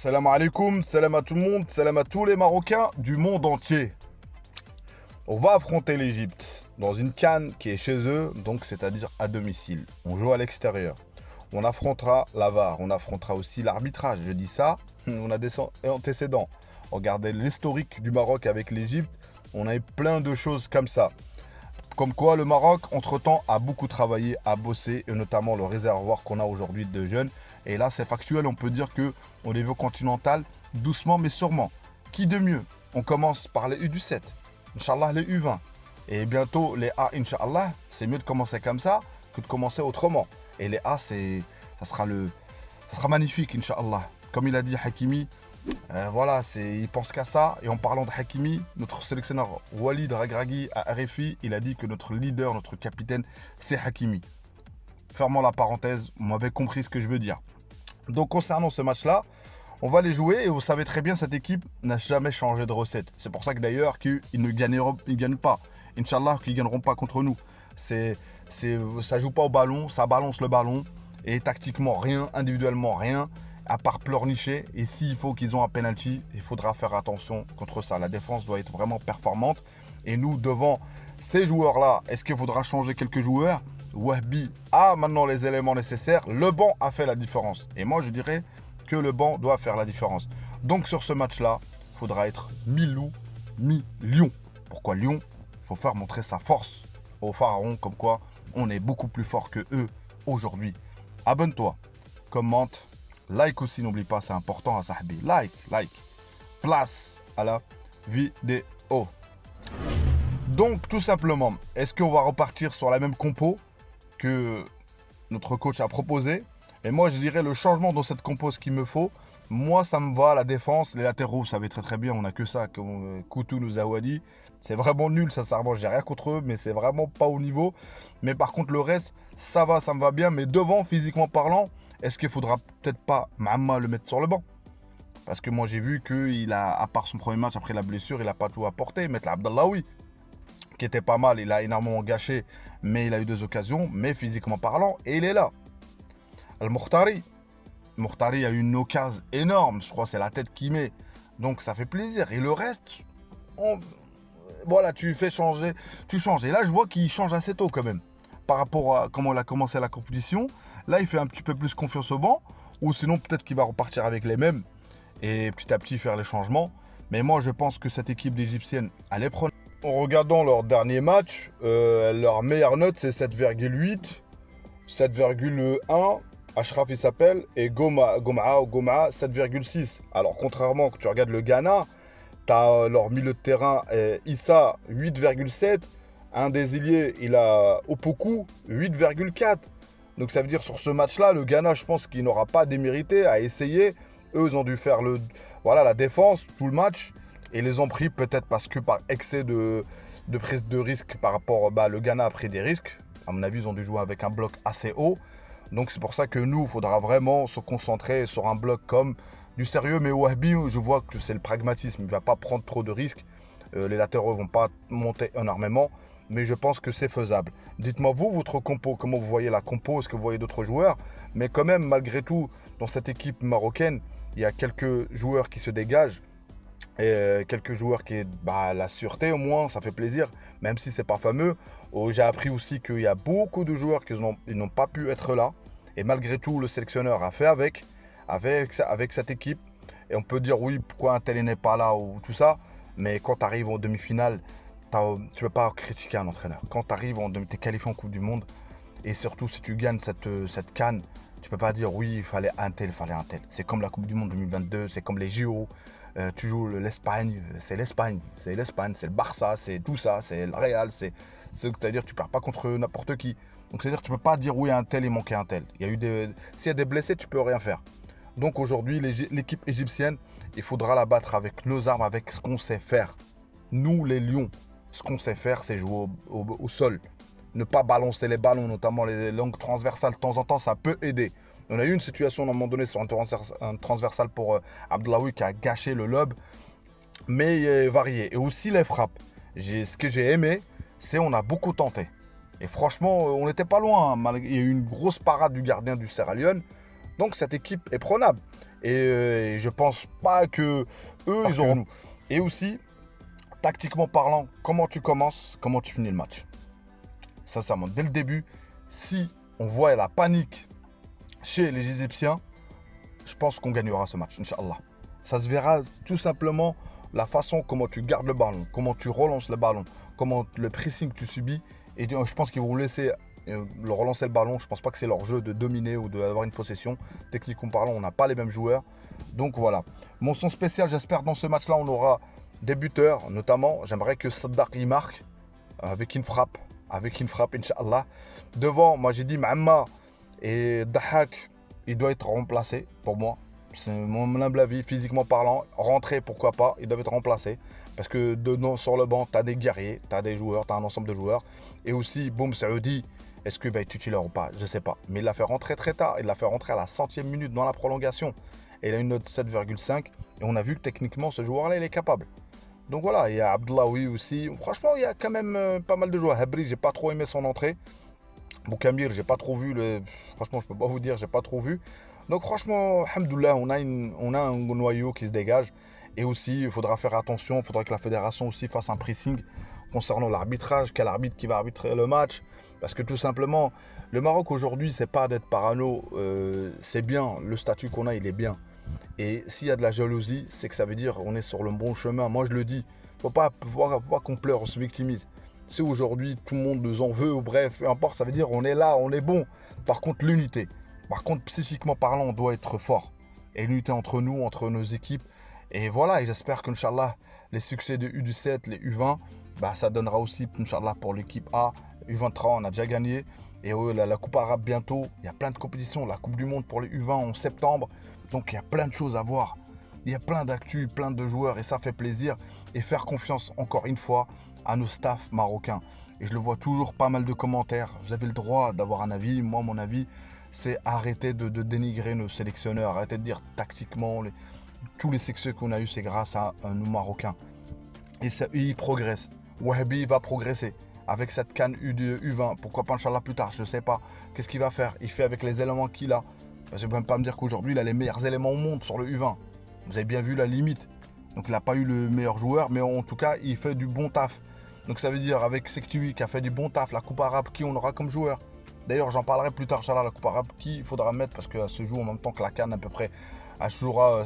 Salam alaikum, salam à tout le monde, salam à tous les Marocains du monde entier. On va affronter l'Égypte dans une CAN qui est chez eux, donc c'est-à-dire à domicile. On joue à l'extérieur. On affrontera la VAR, on affrontera aussi l'arbitrage. Je dis ça, on a des antécédents. Regardez l'historique du Maroc avec l'Égypte, on a eu plein de choses comme ça. Comme quoi le Maroc, entre-temps, a beaucoup travaillé, a bossé, et notamment le réservoir qu'on a aujourd'hui de jeunes. Et là, c'est factuel, on peut dire que au niveau continental, doucement mais sûrement. Qui de mieux? On commence par les U17, Inch'Allah les U20. Et bientôt les A, Inch'Allah, c'est mieux de commencer comme ça que de commencer autrement. Et les A, ça sera magnifique, Inch'Allah. Comme il a dit Hakimi, voilà, il pense qu'à ça. Et en parlant de Hakimi, notre sélectionneur Walid Regragui à RFI, il a dit que notre leader, notre capitaine, c'est Hakimi. Fermons la parenthèse, vous m'avez compris ce que je veux dire. Donc concernant ce match-là, on va les jouer et vous savez très bien, cette équipe n'a jamais changé de recette. C'est pour ça que d'ailleurs qu'ils ne gagnent pas. Inch'Allah, qu'ils ne gagneront pas contre nous. Ça joue pas au ballon, ça balance le ballon. Et tactiquement, rien, individuellement, rien, à part pleurnicher. Et s'il faut qu'ils ont un penalty, il faudra faire attention contre ça. La défense doit être vraiment performante. Et nous, devant ces joueurs-là, est-ce qu'il faudra changer quelques joueurs? Wahbi a maintenant les éléments nécessaires. Le banc a fait la différence. Et moi, je dirais que le banc doit faire la différence. Donc, sur ce match-là, il faudra être mi-loup, mi-lion. Pourquoi lion? Il faut faire montrer sa force aux pharaons, comme quoi on est beaucoup plus fort que eux aujourd'hui. Abonne-toi, commente, like aussi, n'oublie pas, c'est important à Sahbi. Like. Place à la vidéo. Donc, tout simplement, est-ce qu'on va repartir sur la même compo que notre coach a proposé? Et moi, je dirais le changement dans cette compo, ce qu'il me faut. Moi, ça me va, la défense, les latéraux, vous savez très bien, on n'a que ça, comme Koutou nous a dit. C'est vraiment nul, sincèrement, j'ai rien contre eux, mais c'est vraiment pas au niveau. Mais par contre, le reste, ça va, ça me va bien. Mais devant, physiquement parlant, est-ce qu'il faudra peut-être pas Mahamma le mettre sur le banc? Parce que moi, j'ai vu qu'il a, à part son premier match, après la blessure, il n'a pas tout apporté. Mettre l'Abdallaoui, qui était pas mal, il a énormément gâché, mais il a eu 2 occasions, mais physiquement parlant, et il est là. Al-Mokhtari a eu une occasion énorme, je crois que c'est la tête qui met, donc ça fait plaisir. Et le reste, voilà, tu fais changer, tu changes. Et là, je vois qu'il change assez tôt quand même, par rapport à comment il a commencé la compétition. Là, il fait un petit peu plus confiance au banc, ou sinon peut-être qu'il va repartir avec les mêmes, et petit à petit faire les changements. Mais moi, je pense que cette équipe égyptienne, elle est prenante. En regardant leur dernier match, leur meilleure note c'est 7,8, 7,1, Ashraf il s'appelle, et Goma 7,6. Alors contrairement, quand tu regardes le Ghana, tu as leur milieu de terrain Issa 8,7, un des ailiers il a Opoku 8,4. Donc ça veut dire sur ce match-là, le Ghana je pense qu'il n'aura pas démérité à essayer. Eux ils ont dû faire la défense tout le match. Et les ont pris peut-être parce que par excès de prise de risque par rapport, le Ghana a pris des risques. À mon avis, ils ont dû jouer avec un bloc assez haut. Donc c'est pour ça que nous, il faudra vraiment se concentrer sur un bloc comme du sérieux. Mais Wahbi, je vois que c'est le pragmatisme. Il ne va pas prendre trop de risques. Les latéraux ne vont pas monter énormément. Mais je pense que c'est faisable. Dites-moi vous, votre compo, comment vous voyez la compo? Est-ce que vous voyez d'autres joueurs? Mais quand même, malgré tout, dans cette équipe marocaine, il y a quelques joueurs qui se dégagent. Et quelques joueurs qui est la sûreté au moins, ça fait plaisir, même si c'est pas fameux. J'ai appris aussi qu'il y a beaucoup de joueurs qui n'ont pas pu être là. Et malgré tout, le sélectionneur a fait avec cette équipe. Et on peut dire oui, pourquoi un tel n'est pas là ou tout ça. Mais quand tu arrives en demi-finale, tu ne peux pas critiquer un entraîneur. Quand tu arrives t'es qualifié en Coupe du Monde, et surtout si tu gagnes cette CAN, tu peux pas dire oui, il fallait un tel. C'est comme la Coupe du Monde 2022, c'est comme les JO. Tu joues l'Espagne, c'est le Barça, c'est tout ça, c'est le Real, c'est-à-dire tu perds pas contre n'importe qui. Donc c'est-à-dire tu peux pas dire oui un tel, il manquait un tel. S'il y a des blessés, tu peux rien faire. Donc aujourd'hui l'équipe égyptienne, il faudra la battre avec nos armes, avec ce qu'on sait faire. Nous les Lions, ce qu'on sait faire, c'est jouer au sol. Ne pas balancer les ballons, notamment les longues transversales de temps en temps, ça peut aider. On a eu une situation à un moment donné sur un transversal pour Abdallaoui qui a gâché le lob, mais varié. Et aussi les frappes. Ce que j'ai aimé, c'est on a beaucoup tenté. Et franchement, on n'était pas loin. Il y a eu une grosse parade du gardien du Sierra Leone. Donc cette équipe est prenable. Et je pense pas que eux, ils auront nous. Et aussi, tactiquement parlant, comment tu commences, comment tu finis le match. Sincèrement, dès le début, si on voit la panique chez les Égyptiens, je pense qu'on gagnera ce match, Inch'Allah. Ça se verra tout simplement la façon comment tu gardes le ballon, comment tu relances le ballon, comment le pressing tu subis. Et je pense qu'ils vont laisser le relancer le ballon. Je ne pense pas que c'est leur jeu de dominer ou d'avoir une possession. Techniquement parlant, on n'a pas les mêmes joueurs. Donc voilà. Mention spéciale, j'espère dans ce match-là, on aura des buteurs. Notamment, j'aimerais que Saddaq y marque avec une frappe. Inch'Allah. Devant, moi j'ai dit Mahamma et Dahak, il doit être remplacé pour moi. C'est mon humble avis, physiquement parlant. Rentrer, pourquoi pas, il doit être remplacé. Parce que sur le banc, tu as des guerriers, tu as des joueurs, tu as un ensemble de joueurs. Et aussi, Boum Saoudi, est-ce qu'il va être titulaire ou pas? Je ne sais pas. Mais il l'a fait rentrer très tard. Il l'a fait rentrer à la 100e minute dans la prolongation. Et il a une note 7,5. Et on a vu que techniquement, ce joueur-là, il est capable. Donc voilà, il y a Abdellaoui aussi. Franchement, il y a quand même pas mal de joueurs. Habri, j'ai pas trop aimé son entrée. Boukamir, j'ai pas trop vu. Franchement, je peux pas vous dire, j'ai pas trop vu. Donc franchement, alhamdoulilah, on a un noyau qui se dégage. Et aussi, il faudra faire attention. Il faudra que la fédération aussi fasse un pressing concernant l'arbitrage. Quel arbitre qui va arbitrer le match? Parce que tout simplement, le Maroc aujourd'hui, c'est pas d'être parano. C'est bien. Le statut qu'on a, il est bien. Et s'il y a de la jalousie, c'est que ça veut dire qu'on est sur le bon chemin. Moi, je le dis. Faut pas qu'on pleure, on se victimise. Si aujourd'hui, tout le monde nous en veut, ou bref, peu importe, ça veut dire on est là, on est bon. Par contre, l'unité. Par contre, psychiquement parlant, on doit être fort. Et l'unité entre nous, entre nos équipes. Et voilà, et j'espère qu'Inch'Allah, les succès de U17, les U20, ça donnera aussi, Inch'Allah, pour l'équipe A. U23, on a déjà gagné. Et la Coupe arabe bientôt. Il y a plein de compétitions. La Coupe du Monde pour les U20 en septembre. Donc il y a plein de choses à voir. Il y a plein d'actu, plein de joueurs et ça fait plaisir. Et faire confiance encore une fois à nos staffs marocains. Et je le vois toujours pas mal de commentaires. Vous avez le droit d'avoir un avis. Moi, mon avis, c'est arrêter de dénigrer nos sélectionneurs. Arrêter de dire tactiquement, tous les succès qu'on a eu, c'est grâce à nos Marocains. Et ils progressent. Wahabi va progresser avec cette CAN U20. Pourquoi pas Inch'Allah plus tard, je ne sais pas. Qu'est-ce qu'il va faire? Il fait avec les éléments qu'il a. Je ne vais même pas me dire qu'aujourd'hui, il a les meilleurs éléments au monde sur le U20. Vous avez bien vu la limite. Donc, il n'a pas eu le meilleur joueur, mais en tout cas, il fait du bon taf. Donc, ça veut dire avec Sektiwi qui a fait du bon taf, la Coupe arabe, qui on aura comme joueur. D'ailleurs, j'en parlerai plus tard, Inch'Allah, la Coupe arabe, qui il faudra mettre parce qu'elle se joue en même temps que la CAN à peu près. Elle se jouera,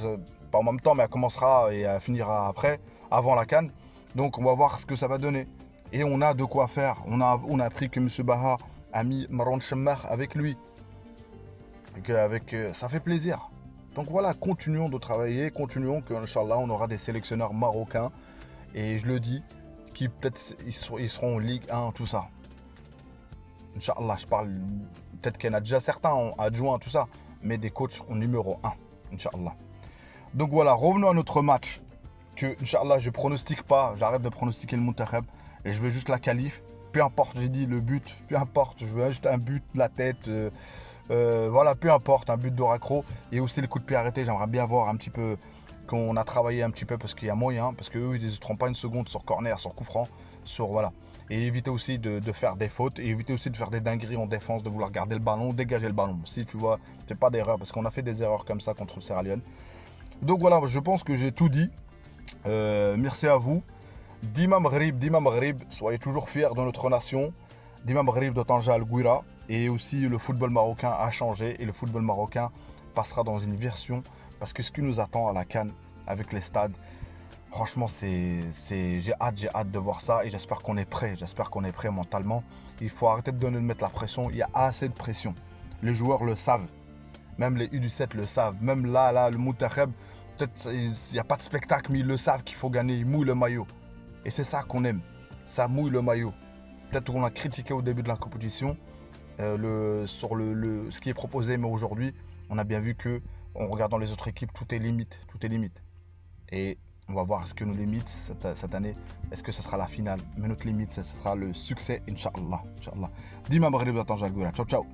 pas en même temps, mais elle commencera et elle finira après, avant la CAN. Donc, on va voir ce que ça va donner. Et on a de quoi faire. On a appris que M. Baha a mis Marouane Chammar avec lui. Ça fait plaisir. Donc voilà, continuons de travailler, continuons qu'Inch'Allah, on aura des sélectionneurs marocains. Et je le dis, qui peut-être ils seront en Ligue 1, tout ça. Inch'Allah, je parle, peut-être qu'il y en a déjà certains en adjoint, tout ça, mais des coachs en numéro 1, Inch'Allah. Donc voilà, revenons à notre match, que Inch'Allah, je pronostique pas, j'arrête de pronostiquer le Muntakhab, et je veux juste la qualif. Peu importe, j'ai dit le but, peu importe, je veux juste un but de la tête, voilà, peu importe, un but d'Oracro. Et aussi les coups de pied arrêtés, j'aimerais bien voir un petit peu, qu'on a travaillé un petit peu parce qu'il y a moyen, parce qu'eux, ils ne se trompent pas une seconde sur corner, sur coup franc, sur voilà. Et éviter aussi de faire des fautes, et éviter aussi de faire des dingueries en défense, de vouloir garder le ballon, dégager le ballon. Si tu vois, c'est pas d'erreur, parce qu'on a fait des erreurs comme ça contre le Sierra Leone. Donc voilà, je pense que j'ai tout dit. Merci à vous. Dima Maghrib, soyez toujours fiers de notre nation. Dima Maghrib de Tanja Al-Gouira. Et aussi le football marocain a changé et le football marocain passera dans une version parce que ce qui nous attend à la CAN avec les stades, franchement j'ai hâte de voir ça et j'espère qu'on est prêt, mentalement. Il faut arrêter de mettre la pression, il y a assez de pression. Les joueurs le savent, même les U17 le savent, même là le Muntakhab, peut-être il n'y a pas de spectacle mais ils le savent qu'il faut gagner, ils mouillent le maillot. Et c'est ça qu'on aime, ça mouille le maillot. Peut-être qu'on a critiqué au début de la compétition, sur ce qui est proposé, mais aujourd'hui on a bien vu que en regardant les autres équipes, tout est limite. Et on va voir ce que nos limites cette année, est-ce que ce sera la finale, mais notre limite ce sera le succès, Inch'Allah. Dima Maghrib, ciao ciao.